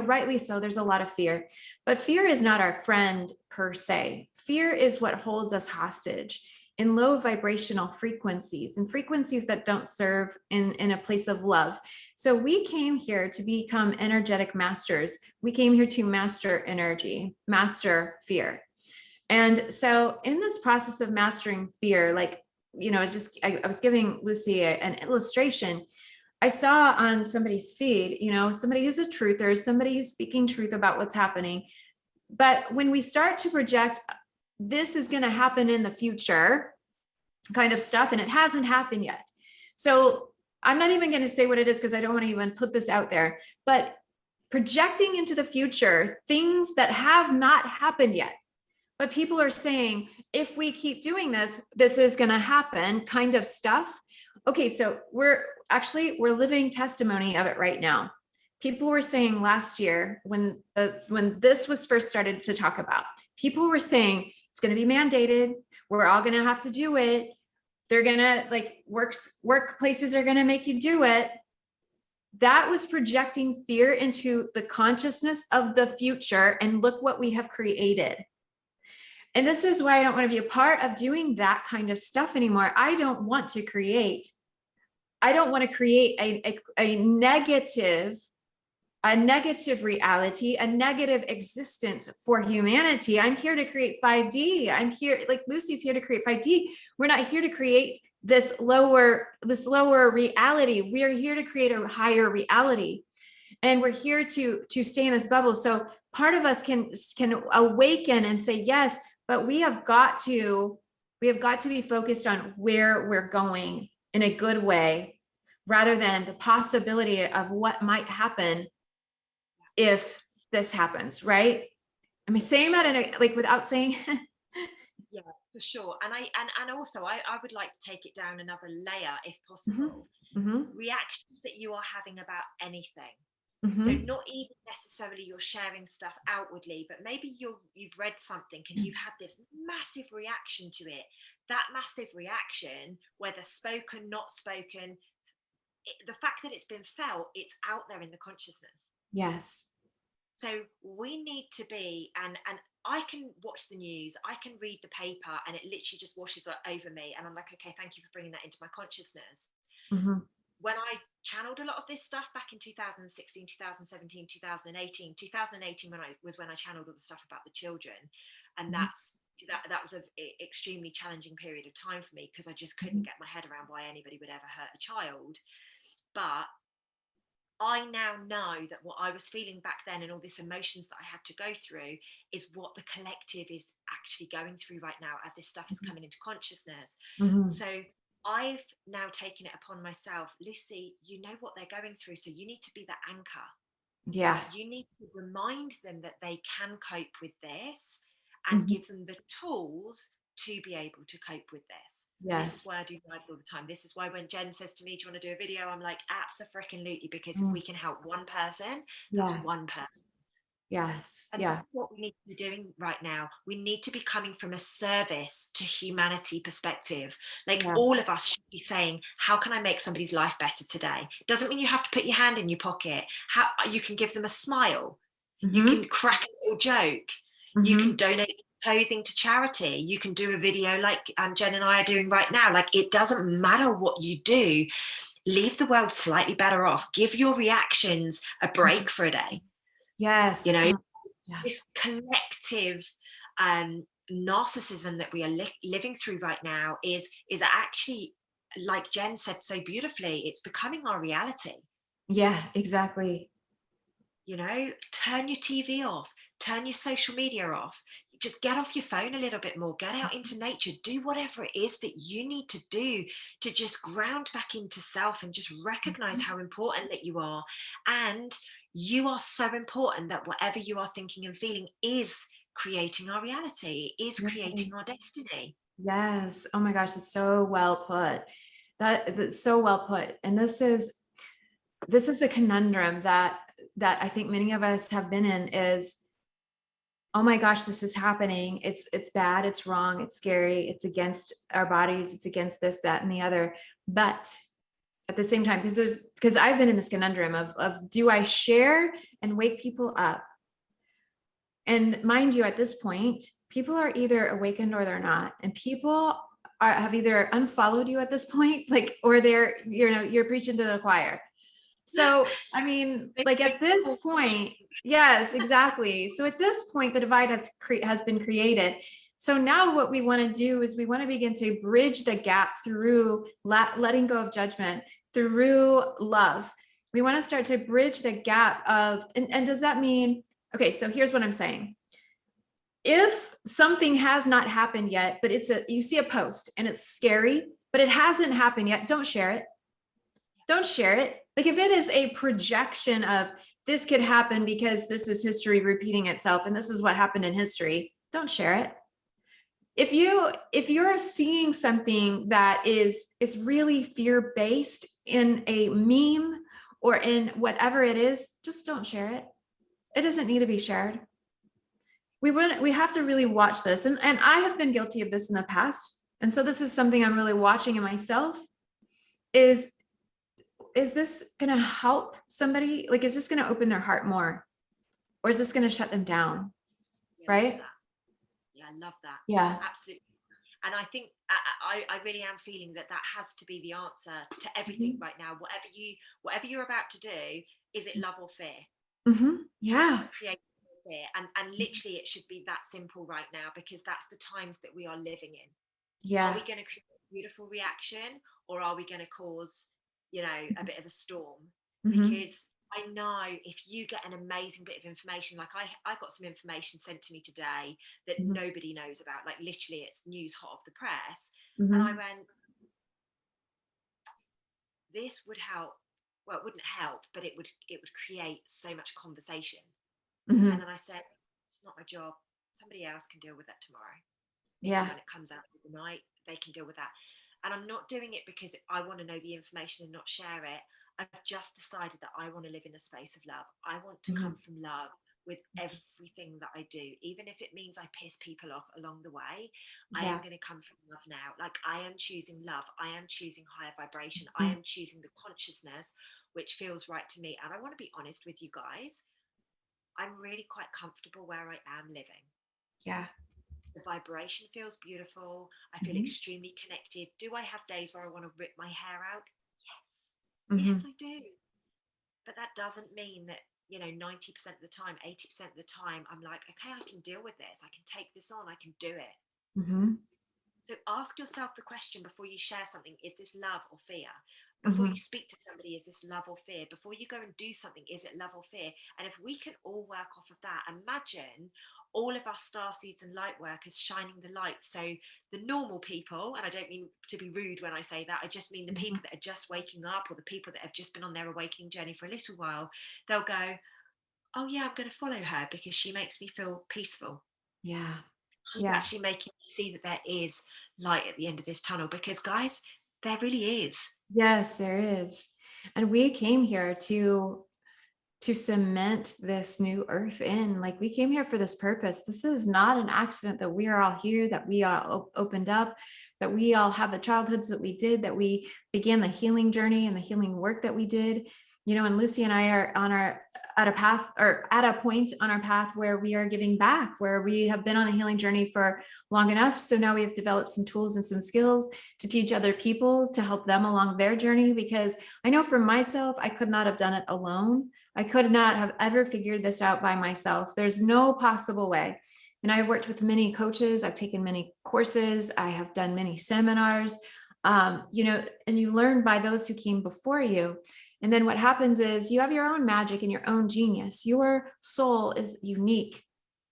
rightly so. There's a lot of fear, but fear is not our friend per se. Fear is what holds us hostage in low vibrational frequencies, and frequencies that don't serve in a place of love. So we came here to become energetic masters. We came here to master energy, master fear. And so in this process of mastering fear, I was giving Lucy an illustration. I saw on somebody's feed, somebody who's a truther, somebody who's speaking truth about what's happening. But when we start to project, this is going to happen in the future kind of stuff, and it hasn't happened yet. So I'm not even going to say what it is, because I don't want to even put this out there, but projecting into the future, things that have not happened yet. But people are saying, if we keep doing this, this is going to happen kind of stuff. Okay, so we're living testimony of it right now. People were saying last year when this was first started to talk about, people were saying it's going to be mandated. We're all going to have to do it. They're going to workplaces are going to make you do it. That was projecting fear into the consciousness of the future. And look what we have created. And this is why I don't want to be a part of doing that kind of stuff anymore. I don't want to create a negative reality, a negative existence for humanity. I'm here to create 5D. I'm here, like Lucy's here to create 5D. We're not here to create this lower reality. We are here to create a higher reality. And we're here to stay in this bubble. So part of us can awaken and say, yes, but we have got to be focused on where we're going in a good way, rather than the possibility of what might happen if this happens, right? Am I saying that without saying? Yeah, for sure. And also I would like to take it down another layer, if possible. Reactions that you are having about anything. So not even necessarily you're sharing stuff outwardly, but maybe you've read something and you've had this massive reaction to it. That massive reaction, whether spoken, not spoken, the fact that it's been felt, it's out there in the consciousness. Yes. So we need to be, and I can watch the news, I can read the paper, and it literally just washes over me. And I'm like, okay, thank you for bringing that into my consciousness. When I channeled a lot of this stuff back in 2016, 2017, 2018, when I channeled all the stuff about the children. And that was an extremely challenging period of time for me, because I just couldn't get my head around why anybody would ever hurt a child. But I now know that what I was feeling back then and all these emotions that I had to go through is what the collective is actually going through right now as this stuff is coming into consciousness. So I've now taken it upon myself, Lucy, you know what they're going through, so you need to be the anchor. Yeah. You need to remind them that they can cope with this, and Mhm. give them the tools to be able to cope with this. This is Yes. why I do live all the time. This is why when Jen says to me, do you want to do a video? I'm like, absolutely, because if Mm. we can help one person, that's Yeah. one person. Yes. And Yeah. that's what we need to be doing right now. We need to be coming from a service to humanity perspective. Like Yeah. all of us should be saying, how can I make somebody's life better today? Doesn't mean you have to put your hand in your pocket. How you can give them a smile. You Mhm. can crack a little joke. You can Mhm. donate clothing to charity. You can do a video like Jen and I are doing right now. Like it doesn't matter what you do. Leave the world slightly better off. Give your reactions a break for a day. You Yes. know, Yeah. this collective narcissism that we are living through right now is actually, like Jen said so beautifully, it's becoming our reality. Yeah, exactly. You know, turn your TV off, turn your social media off, just get off your phone a little bit more, get out into nature, do whatever it is that you need to do to just ground back into self and just recognize how important that you are. And you are so important that whatever you are thinking and feeling is creating our reality, is creating our destiny. Yes. Oh my gosh, it's so well put. That's so well put. And this is the conundrum that I think many of us have been in is, oh my gosh, this is happening. It's bad, it's wrong, it's scary, it's against our bodies, it's against this, that, and the other. But at the same time, because I've been in this conundrum of do I share and wake people up? And mind you, at this point, people are either awakened or they're not. And people have either unfollowed you at this point, like, or you're preaching to the choir. So, I mean, They like make at this people watch point, yes, exactly. So at this point, the divide has been created. So now what we want to do is we want to begin to bridge the gap through letting go of judgment, through love. We want to start to bridge the gap of, and does that mean, okay, so here's what I'm saying. If something has not happened yet, but you see a post and it's scary, but it hasn't happened yet, don't share it. Don't share it. Like if it is a projection of this could happen because this is history repeating itself and this is what happened in history, don't share it. If you're seeing something that is really fear-based in a meme or in whatever it is, just don't share it. It doesn't need to be shared. We have to really watch this. And I have been guilty of this in the past. And so this is something I'm really watching in myself is this going to help somebody? Like, is this going to open their heart more? Or is this going to shut them down? yeah, I love Right? that. Yeah, I love that. Yeah. Absolutely. And I think I really am feeling that that has to be the answer to everything Mhm. right now. Whatever you're about to do, is it love or fear? Mhm. Yeah. Create fear, and literally it should be that simple right now because that's the times that we are living in. Are Yeah. we going to create a beautiful reaction, or are we going to cause, a bit of a storm? Mhm. Because I know if you get an amazing bit of information, like I got some information sent to me today that Mhm. nobody knows about, like literally it's news hot off the press. And I Mhm. went, this would help. Well, it wouldn't help, but it would create so much conversation. And Mhm. then I said, it's not my job. Somebody else can deal with that tomorrow. Maybe Yeah. when it comes out of the night, they can deal with that. And I'm not doing it because I want to know the information and not share it. I've just decided that I want to live in a space of love. I want to come Mhm. from love with everything that I do. Even if it means I piss people off along the way, I am Yeah. going to come from love now. Like I am choosing love. I am choosing higher vibration. I Mhm. am choosing the consciousness which feels right to me. And I want to be honest with you guys. I'm really quite comfortable where I am living. Yeah. The vibration feels beautiful. I feel Mhm. extremely connected. Do I have days where I want to rip my hair out? Yes. Yes, Mhm. I do. But that doesn't mean that, 90% of the time, 80% of the time, I'm like, okay, I can deal with this. I can take this on. I can do it. Mhm. So ask yourself the question before you share something, is this love or fear? Before you Mhm. speak to somebody, is this love or fear? Before you go and do something, is it love or fear? And if we can all work off of that, imagine all of us star seeds and light workers shining the light. So the normal people, and I don't mean to be rude when I say that, I just mean the Mhm. people that are just waking up or the people that have just been on their awakening journey for a little while, they'll go, oh yeah, I'm going to follow her because she makes me feel peaceful. Yeah. It's Yeah. actually making me see that there is light at the end of this tunnel, because guys, there really is. Yes, there is. And we came here to cement this new earth in. Like, we came here for this purpose. This is not an accident that we are all here, that we all opened up, that we all have the childhoods that we did, that we began the healing journey and the healing work that we did. You know, and Lucy and I are on our at a path, or at a point on our path where we are giving back, where we have been on a healing journey for long enough. So now we have developed some tools and some skills to teach other people, to help them along their journey. Because I know for myself, I could not have done it alone. I could not have ever figured this out by myself. There's no possible way. And I've worked with many coaches. I've taken many courses. I have done many seminars, you know, and you learn by those who came before you. And then what happens is you have your own magic and your own genius. Your soul is unique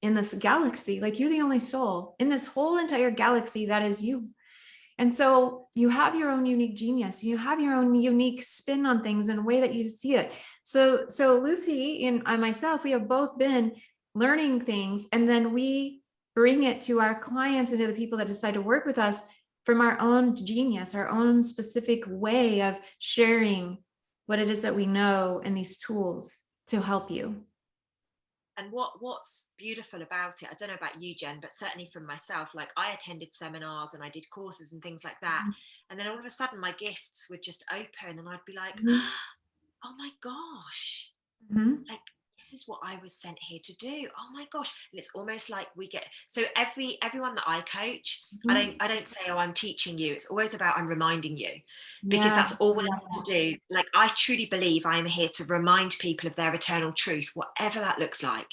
in this galaxy. Like, you're the only soul in this whole entire galaxy that is you. And so you have your own unique genius. You have your own unique spin on things and a way that you see it. So Lucy and I myself, we have both been learning things, and then we bring it to our clients and to the people that decide to work with us from our own genius, our own specific way of sharing what it is that we know and these tools to help you. And what's beautiful about it, I don't know about you, Jen, but certainly from myself, like, I attended seminars and I did courses and things like that. And then all of a sudden my gifts would just open and I'd be like, Mhm. oh my gosh, Mhm. like, this is what I was sent here to do. Oh my gosh. And it's almost like we get, so everyone that I coach, Mhm. I don't say, oh, I'm teaching you. It's always about, I'm reminding you, because Yeah. that's all we're here to do. Like, I truly believe I am here to remind people of their eternal truth, whatever that looks like.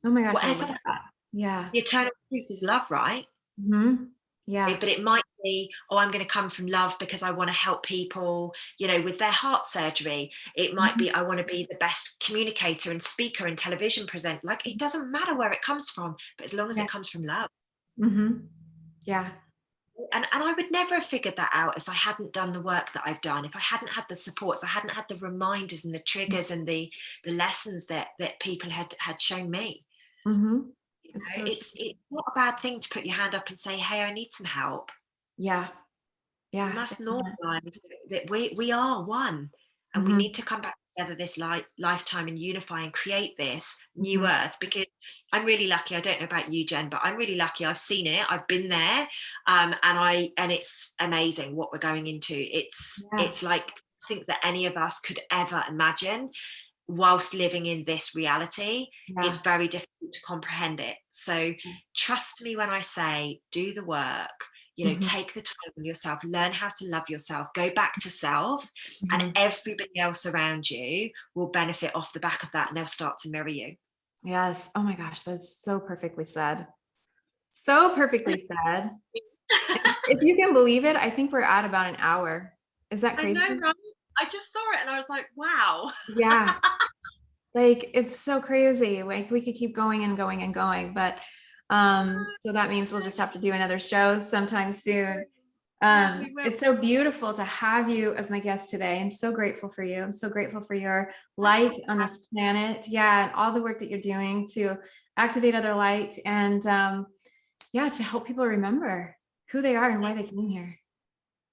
Oh my gosh, I Whatever. love that. Yeah. The eternal truth is love, right? Mhm. Yeah. But it might be, oh, I'm going to come from love because I want to help people, you know, with their heart surgery. It might Mhm. be, I want to be the best communicator and speaker and television presenter. Like, it doesn't matter where it comes from, but as long as Yeah. it comes from love. Mhm. Yeah. And I would never have figured that out if I hadn't done the work that I've done, if I hadn't had the support, if I hadn't had the reminders and the triggers and the lessons that people had shown me. Mhm. You It's know, so it's true. not a bad thing to put your hand up and say, hey, I need some help. Yeah. We Yeah. must It's not. normalize that we are one, and we need Mhm. to come back together this lifetime and unify and create this new Mhm. earth. Because I'm really lucky. I don't know about you, Jen, but I'm really lucky. I've seen it. I've been there, and it's amazing what we're going into. Yeah. It's like, I think that any of us could ever imagine whilst living in this reality. It's Yeah. very difficult to comprehend it. So trust me when I say, do the work, you know, Mhm. take the time on yourself, learn how to love yourself, go back to self, and Mhm. everybody else around you will benefit off the back of that, and they'll start to mirror you. Yes. Oh my gosh, that's so perfectly said. So perfectly said. If you can believe it, I think we're at about an hour. Is that I know, crazy? right? I just saw it and I was like, wow. Yeah. Like, it's so crazy. Like, we could keep going and going and going, but so that means we'll just have to do another show sometime soon. Yeah, we will. It's so beautiful to have you as my guest today. I'm so grateful for you. I'm so grateful for your light on this planet. Yeah, and all the work that you're doing to activate other light, and yeah, to help people remember who they are and why Same, they came here.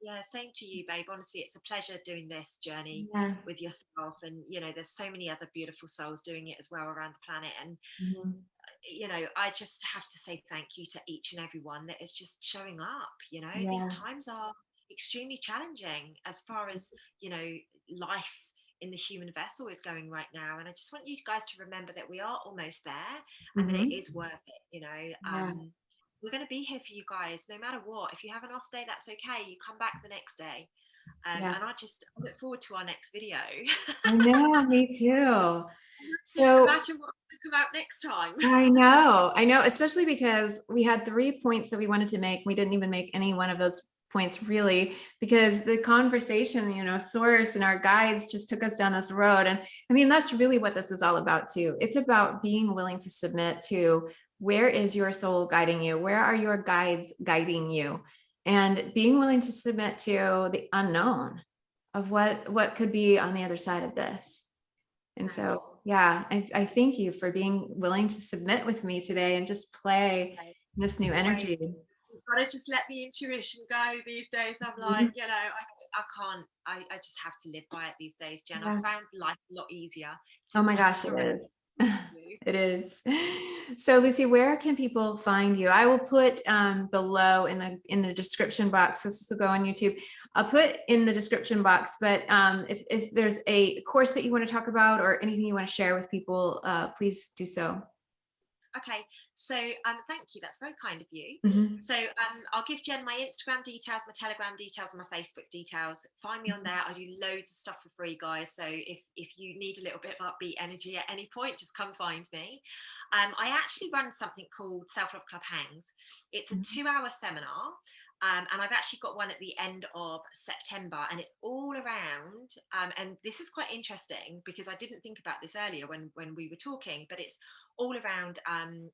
yeah, same to you, babe. Honestly, it's a pleasure doing this journey Yeah. with yourself. And, you know, there's so many other beautiful souls doing it as well around the planet. And, Mhm. you know, I just have to say thank you to each and every one that is just showing up. You know, these Yeah. times are extremely challenging as far as, you know, life in the human vessel is going right now. And I just want you guys to remember that we are almost there, and that it Mhm. is worth it. You know, Yeah. we're going to be here for you guys no matter what. If you have an off day, that's okay. You come back the next day. Yeah. And I look forward to our next video. I know, me too. So Imagine what's going to come out next time. I know, especially because we had 3 points that we wanted to make. We didn't even make any one of those points really, because the conversation, you know, source and our guides just took us down this road. And I mean, that's really what this is all about too. It's about being willing to submit to, where is your soul guiding you? Where are your guides guiding you? And being willing to submit to the unknown of what could be on the other side of this. And so, yeah, I thank you for being willing to submit with me today and just play this new Wait, energy. you've got to just let the intuition go these days. I'm like, Mhm. I can't, I just have to live by it these days, Jen. I Yeah. found life a lot easier Oh since my I gosh, it surrendered is. to you. It is. So Lucy, where can people find you? I will put below in the description box. This will go on YouTube. I'll put in the description box, but if there's a course that you want to talk about or anything you want to share with people, please do so. Okay, so thank you. That's very kind of you. Mhm. So I'll give Jen my Instagram details, my Telegram details, and my Facebook details. Find me on there. I do loads of stuff for free, guys. So if you need a little bit of upbeat energy at any point, just come find me. I actually run something called Self Love Club Hangs. It's a Mhm. 2-hour seminar. And I've actually got one at the end of September, and it's all around. And this is quite interesting because I didn't think about this earlier when we were talking, but it's all around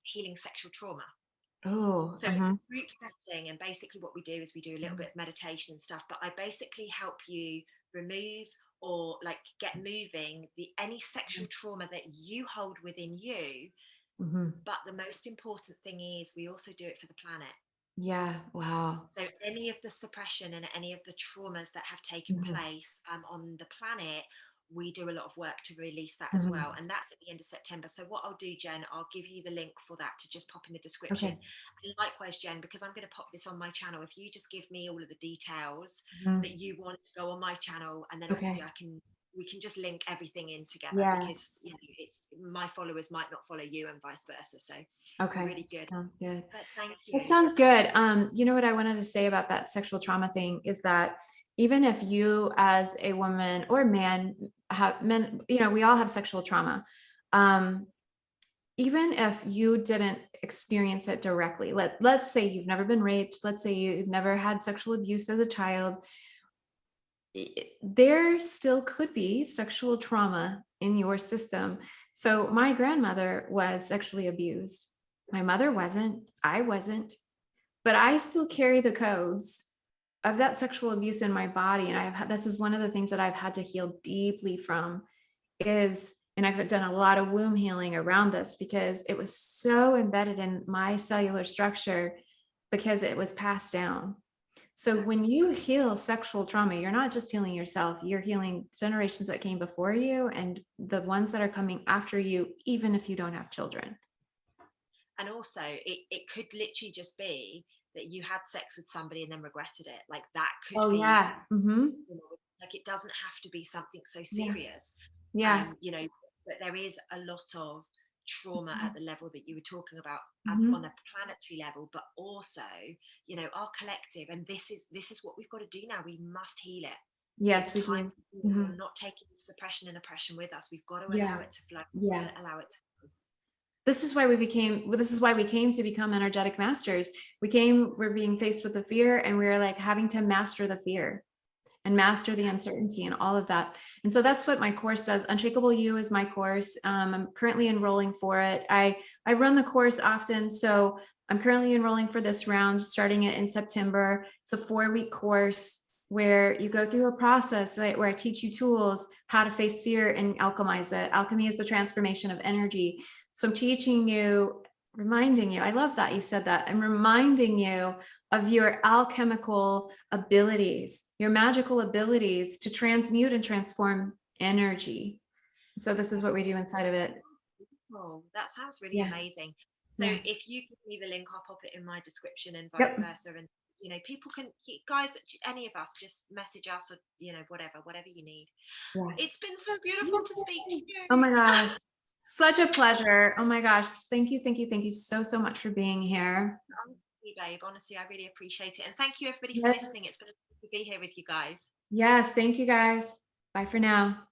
healing sexual trauma. Oh, So it's a group setting, and basically what we do is we do a little bit of meditation and stuff. But I basically help you remove or like get moving any sexual trauma that you hold within you. Mhm. But the most important thing is we also do it for the planet. Yeah. Wow. So any of the suppression and any of the traumas that have taken Mhm. place on the planet, we do a lot of work to release that as well. Mhm. And that's at the end of September. So what I'll do, Jen, I'll give you the link for that to just pop in the description. Okay. And likewise, Jen, because I'm going to pop this on my channel, if you just give me all of the details Mhm. that you want to go on my channel, and then obviously Okay. we can just link everything in together, Yeah. because it's my followers might not follow you and vice versa. So it'd be Okay. really good. Sounds good. But thank That you. sounds good. You know what I wanted to say about that sexual trauma thing is that even if you as a woman or man have men, we all have sexual trauma. Um, Even if you didn't experience it directly, let's say you've never been raped, let's say you've never had sexual abuse as a child, there still could be sexual trauma in your system. So my grandmother was sexually abused. My mother wasn't, I wasn't, but I still carry the codes of that sexual abuse in my body. And this is one of the things that I've had to heal deeply from is, and I've done a lot of womb healing around this because it was so embedded in my cellular structure because it was passed down. So when you heal sexual trauma, you're not just healing yourself, you're healing generations that came before you and the ones that are coming after you, even if you don't have children. And also it could literally just be that you had sex with somebody and then regretted it. Like that could Oh be, yeah. Mm-hmm. like it doesn't have to be something so Yeah. serious. Yeah. But there is a lot of trauma at the level that you were talking about, as on Mm-hmm. a planetary level, but also our collective. And this is what we've got to do now. We must heal it. Yes, It's we time. do. We're Mm-hmm. not taking the suppression and oppression with us. We've got to allow Yeah. it to flow. Yeah. Allow it to. This is why this is why we came to become energetic masters. We're being faced with the fear and we're like having to master the fear and master the uncertainty and all of that. And so that's what my course does. Unshakable You is my course. I'm currently enrolling for it. I run the course often. So I'm currently enrolling for this round, starting it in September. It's a 4-week course where you go through a process where I teach you tools, how to face fear and alchemize it. Alchemy is the transformation of energy. So I'm teaching you, reminding you, I love that you said that. I'm reminding you of your alchemical abilities, your magical abilities to transmute and transform energy. So this is what we do inside of it. Oh, that sounds really Yeah. amazing. So Yeah. if you give me the link, I'll pop it in my description and vice Yep. versa. And people can, guys, any of us, just message us or whatever you need. Yeah. It's been so beautiful to speak to Oh you. my gosh. Such a pleasure. Oh my gosh. Thank you. Thank you. Thank you so, so much for being here. Honestly, babe, honestly, I really appreciate it. And thank you everybody for Yes. listening. It's been a pleasure to be here with you guys. Yes. Thank you guys. Bye for now.